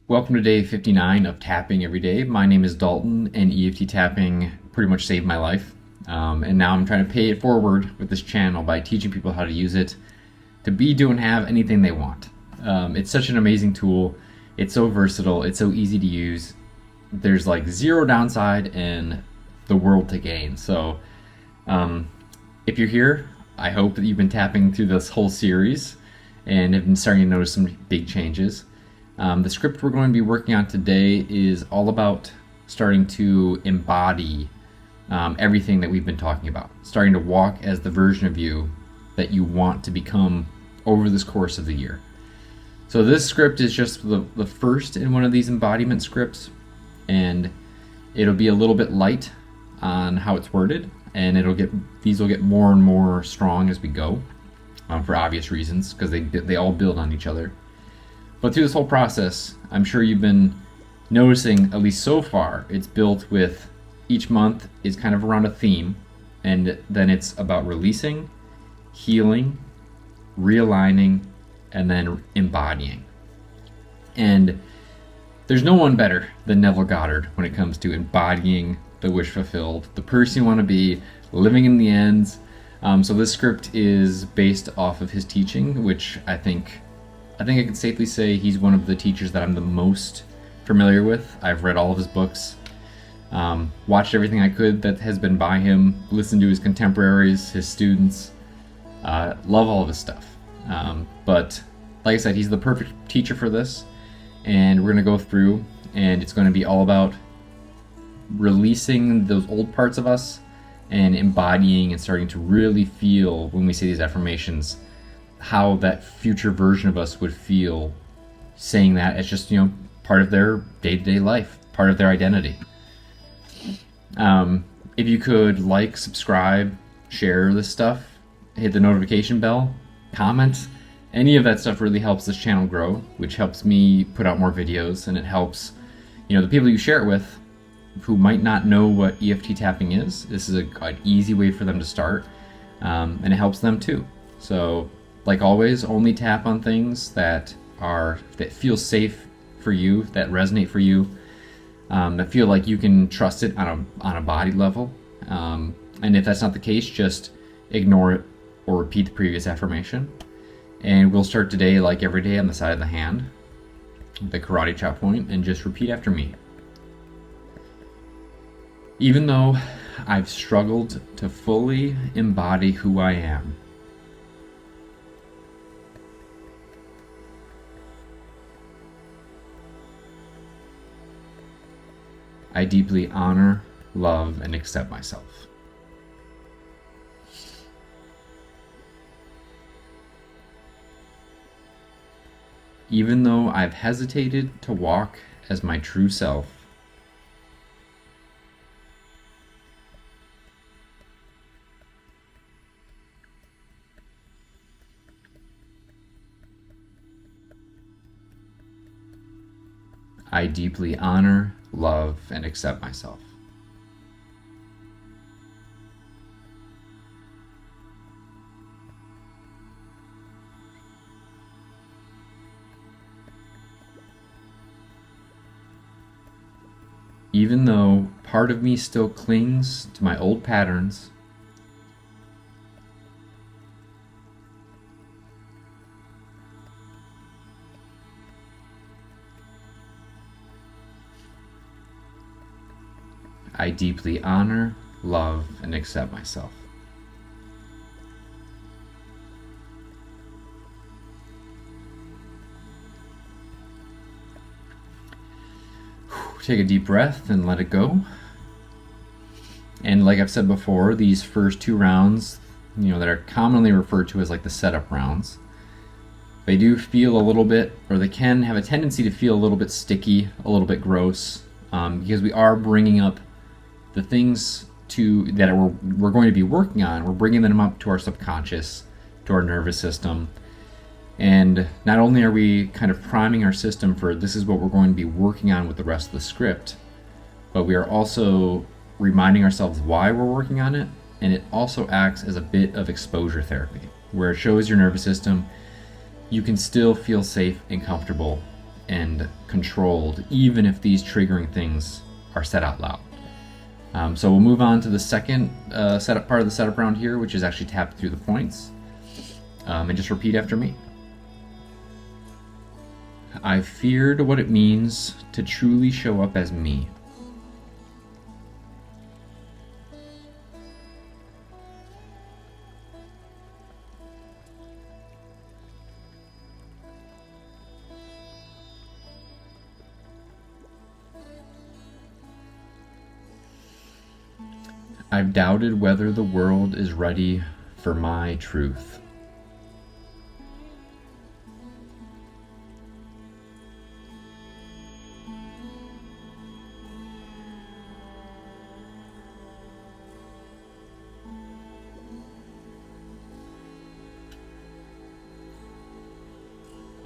Welcome to day 59 of Tapping Every Day. My name is Dalton, and EFT Tapping pretty much saved my life. And now I'm trying to pay it forward with this channel by teaching people how to use it to be, do, and have anything they want. It's such an amazing tool. It's so versatile. It's so easy to use. There's like zero downside and the world to gain. So if you're here, I hope that you've been tapping through this whole series and have been starting to notice some big changes. The script we're going to be working on today is all about starting to embody everything that we've been talking about, starting to walk as the version of you that you want to become over this course of the year. So this script is just the first in one of these embodiment scripts, and it'll be a little bit light on how it's worded, and these will get more and more strong as we go, for obvious reasons, because they all build on each other. But through this whole process, I'm sure you've been noticing, at least so far, it's built with each month is kind of around a theme, and then it's about releasing, healing, realigning, and then embodying. And there's no one better than Neville Goddard when it comes to embodying the wish fulfilled, the person you want to be, living in the ends. So this script is based off of his teaching, which I think I can safely say he's one of the teachers that I'm the most familiar with. I've read all of his books, watched everything I could that has been by him, listened to his contemporaries, his students, love all of his stuff. But like I said, he's the perfect teacher for this, and we're going to go through, and it's going to be all about releasing those old parts of us and embodying and starting to really feel, when we say these affirmations, how that future version of us would feel saying that as just, part of their day-to-day life, part of their identity. If you could like, subscribe, share this stuff, hit the notification bell, comment, any of that stuff really helps this channel grow, which helps me put out more videos, and it helps, the people you share it with who might not know what EFT tapping is. This is an easy way for them to start, and it helps them too. So, like always, only tap on things that feel safe for you, that resonate for you, that feel like you can trust it on a body level. And if that's not the case, just ignore it or repeat the previous affirmation. And we'll start today, like every day, on the side of the hand, the karate chop point, and just repeat after me. Even though I've struggled to fully embody who I am, I deeply honor, love, and accept myself. Even though I've hesitated to walk as my true self, I deeply honor, love, and accept myself. Even though part of me still clings to my old patterns, I deeply honor, love, and accept myself. Take a deep breath and let it go. And like I've said before, these first two rounds, that are commonly referred to as like the setup rounds, they do feel a little bit, or they can have a tendency to feel a little bit sticky, a little bit gross, because we are bringing up the things that we're going to be working on. We're bringing them up to our subconscious, to our nervous system. And not only are we kind of priming our system for this is what we're going to be working on with the rest of the script, but we are also reminding ourselves why we're working on it, and it also acts as a bit of exposure therapy, where it shows your nervous system you can still feel safe and comfortable and controlled, even if these triggering things are said out loud. So we'll move on to the second setup part of the setup round here, which is actually tap through the points. And just repeat after me. I've feared what it means to truly show up as me. I've doubted whether the world is ready for my truth.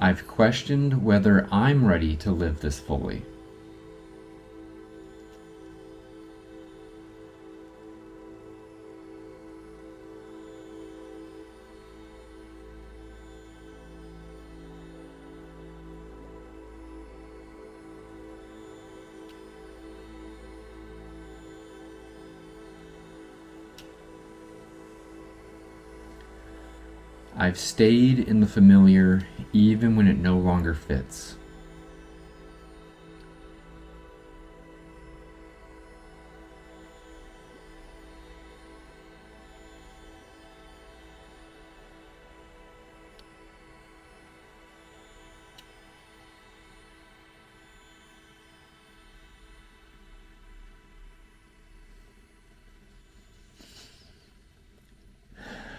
I've questioned whether I'm ready to live this fully. I've stayed in the familiar even when it no longer fits.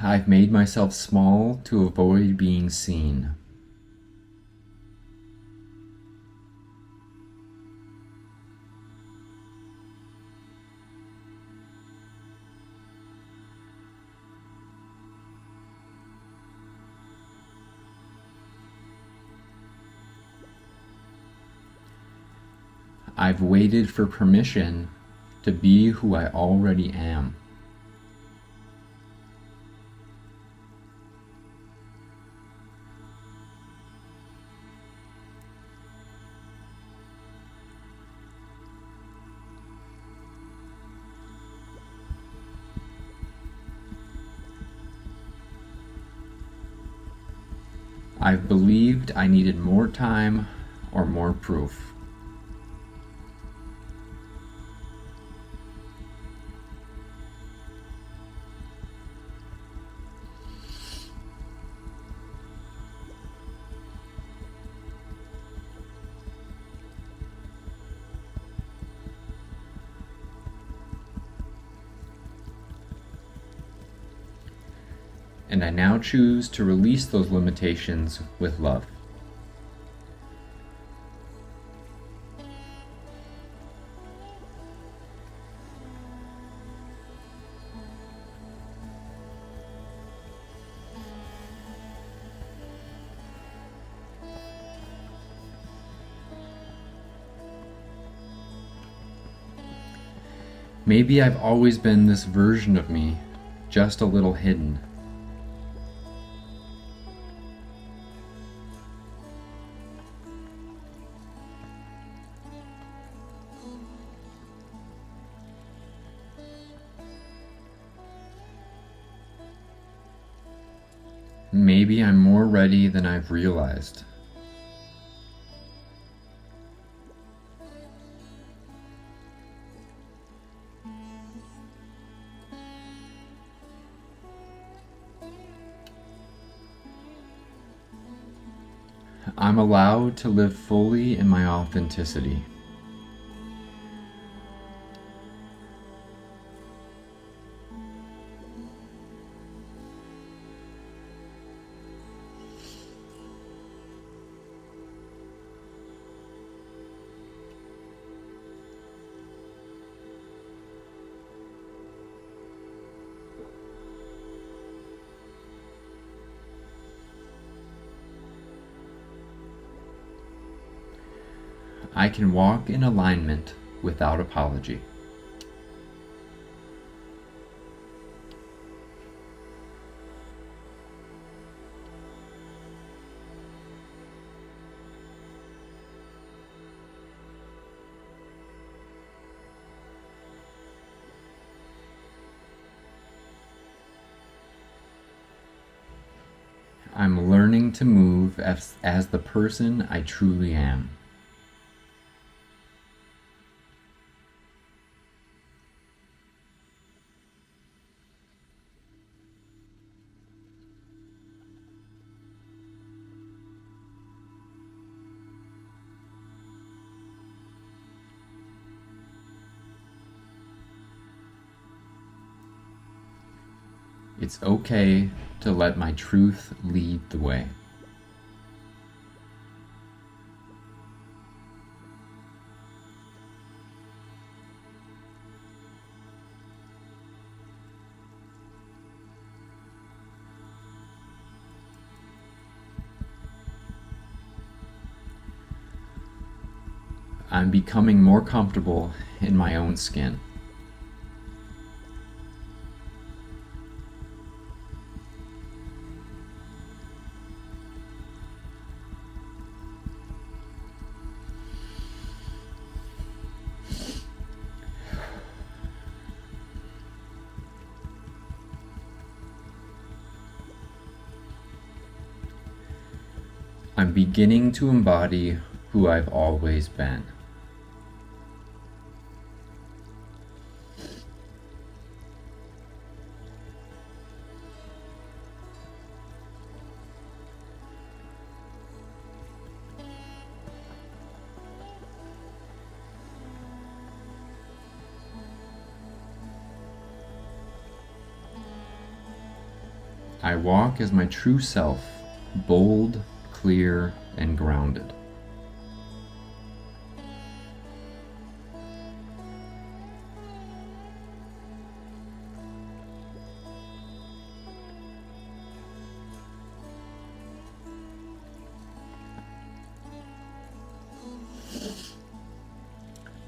I've made myself small to avoid being seen. I've waited for permission to be who I already am. I've believed I needed more time or more proof. And I now choose to release those limitations with love. Maybe I've always been this version of me, just a little hidden. Maybe I'm more ready than I've realized. I'm allowed to live fully in my authenticity. I can walk in alignment without apology. I'm learning to move as the person I truly am. It's okay to let my truth lead the way. I'm becoming more comfortable in my own skin. I'm beginning to embody who I've always been. I walk as my true self, bold, clear, and grounded.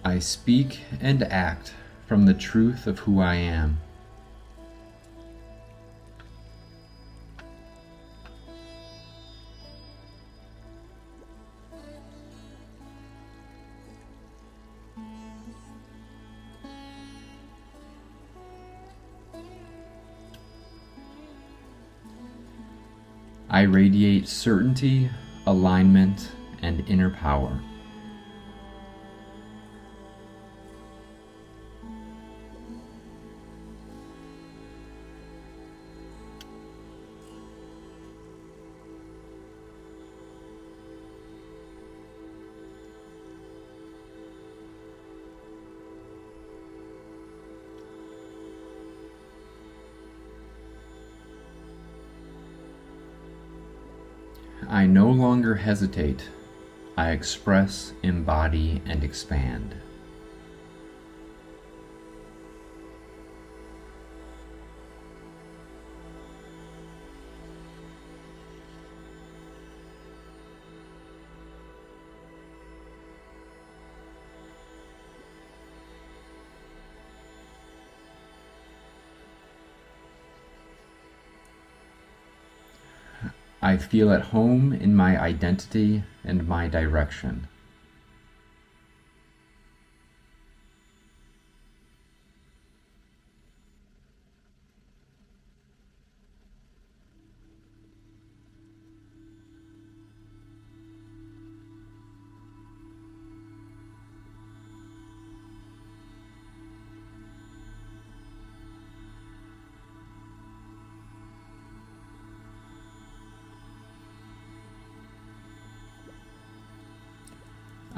I speak and act from the truth of who I am. I radiate certainty, alignment, and inner power. I no longer hesitate. I express, embody, and expand. I feel at home in my identity and my direction.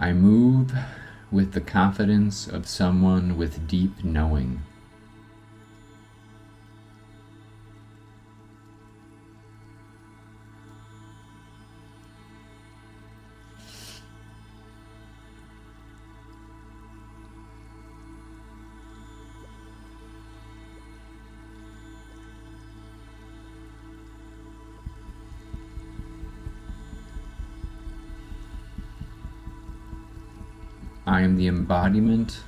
I move with the confidence of someone with deep knowing. I am the embodiment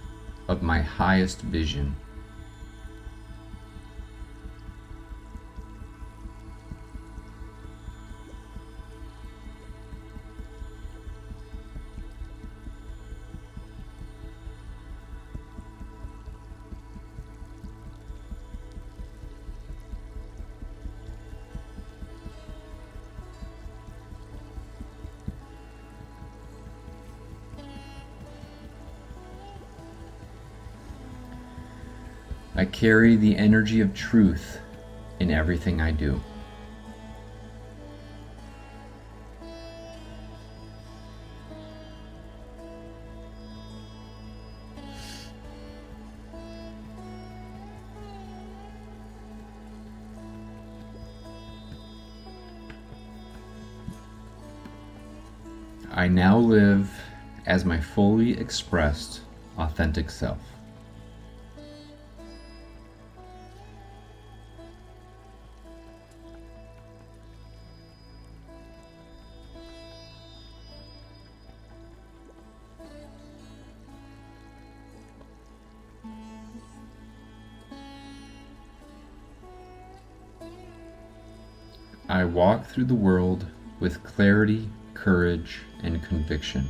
of my highest vision. I carry the energy of truth in everything I do. I now live as my fully expressed, authentic self. I walk through the world with clarity, courage, and conviction.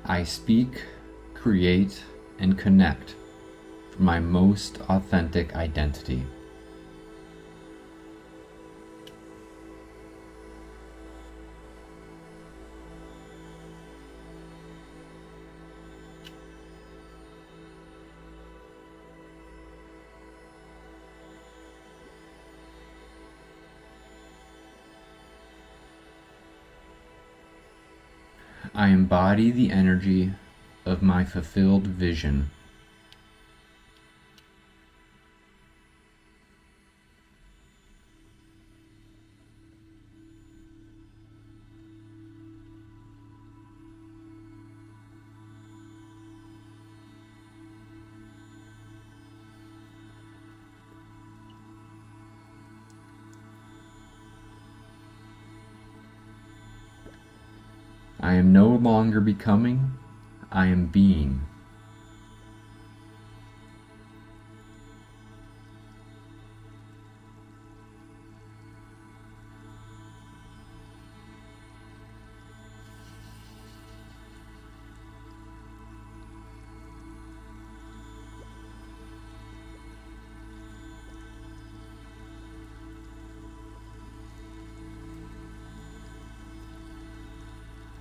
I speak, create, and connect from my most authentic identity. I embody the energy of my fulfilled vision. I am no longer becoming, I am being.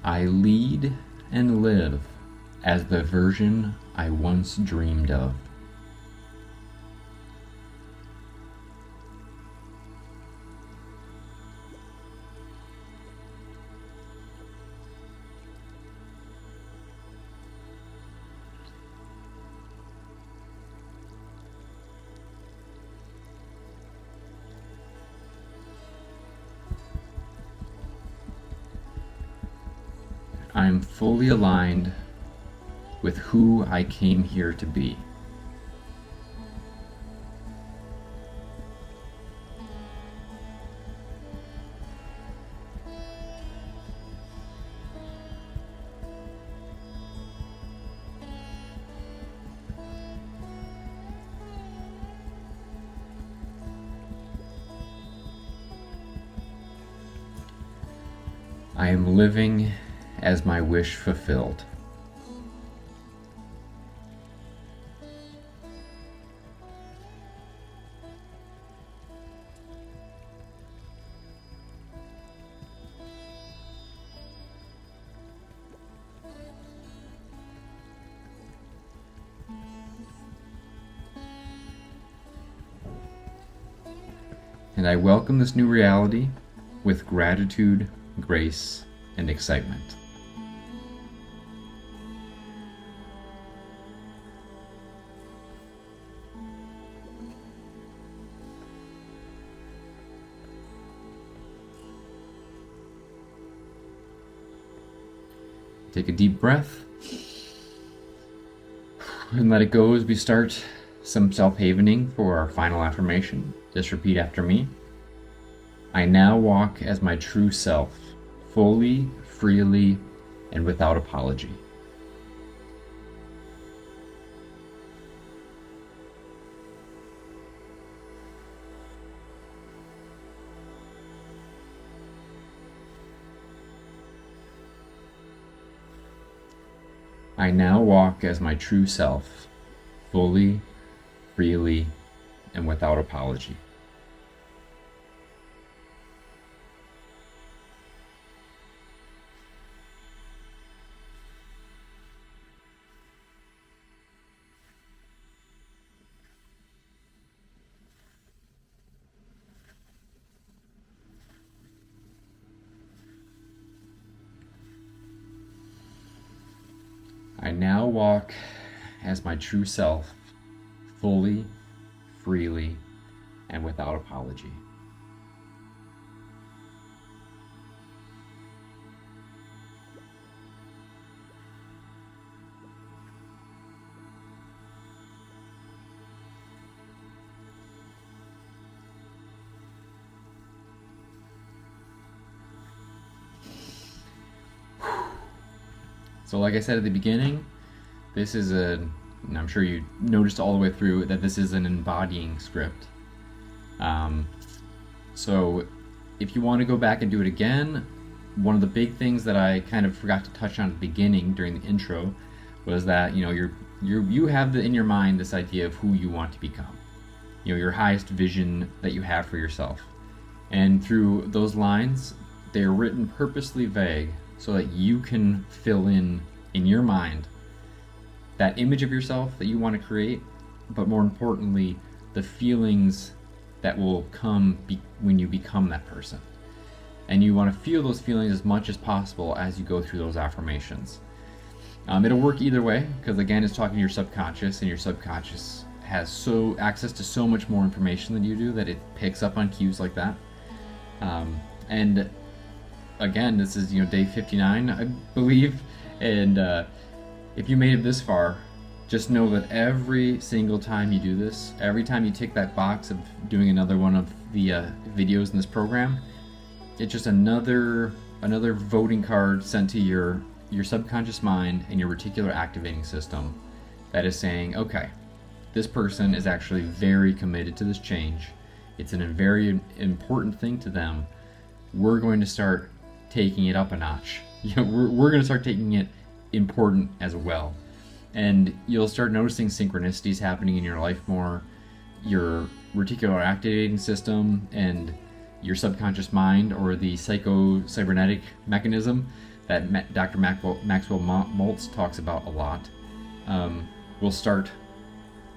I lead and live as the version I once dreamed of. I am fully aligned with who I came here to be. I am living as my wish fulfilled. And I welcome this new reality with gratitude, grace, and excitement. Take a deep breath and let it go as we start some self-havening for our final affirmation. Just repeat after me. I now walk as my true self, fully, freely, and without apology. I now walk as my true self, fully, freely, and without apology. I now walk as my true self, fully, freely, and without apology. So like I said at the beginning, this is and I'm sure you noticed all the way through that this is an embodying script. So if you want to go back and do it again, one of the big things that I kind of forgot to touch on at the beginning during the intro was that, you have in your mind this idea of who you want to become, your highest vision that you have for yourself. And through those lines, they're written purposely vague so that you can fill in your mind that image of yourself that you want to create, but more importantly, the feelings that will come when you become that person. And you want to feel those feelings as much as possible as you go through those affirmations. It'll work either way, because again, it's talking to your subconscious, and your subconscious has access to so much more information than you do that it picks up on cues like that. And again, this is day 59, I believe, and if you made it this far, just know that every single time you do this, every time you tick that box of doing another one of the videos in this program, it's just another voting card sent to your subconscious mind and your reticular activating system that is saying, okay, this person is actually very committed to this change. It's a very important thing to them. We're going to start taking it up a notch. We're going to start taking it important as well. And you'll start noticing synchronicities happening in your life more. Your reticular activating system and your subconscious mind, or the psycho-cybernetic mechanism that Dr. Maxwell Maltz talks about a lot, will start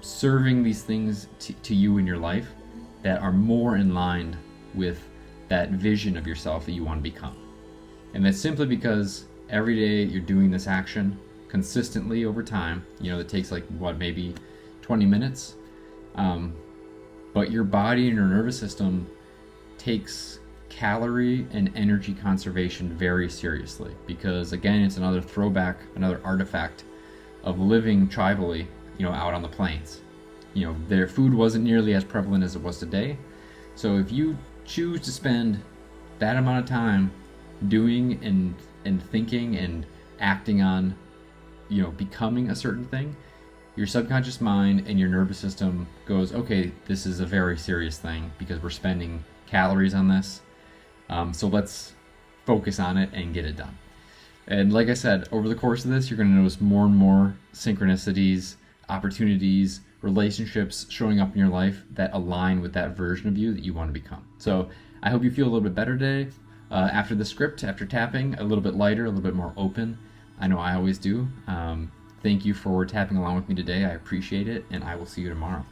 serving these things to you in your life that are more in line with that vision of yourself that you want to become. And that's simply because every day you're doing this action consistently over time. It takes maybe 20 minutes. But your body and your nervous system takes calorie and energy conservation very seriously, because again, it's another throwback, another artifact of living tribally, out on the plains. Their food wasn't nearly as prevalent as it was today. So if you choose to spend that amount of time doing and thinking and acting on, becoming a certain thing, your subconscious mind and your nervous system goes, okay, this is a very serious thing because we're spending calories on this. So let's focus on it and get it done. And like I said, over the course of this, you're going to notice more and more synchronicities, opportunities, relationships showing up in your life that align with that version of you that you want to become. So I hope you feel a little bit better today. After the script, after tapping, a little bit lighter, a little bit more open. I know I always do. Thank you for tapping along with me today. I appreciate it, and I will see you tomorrow.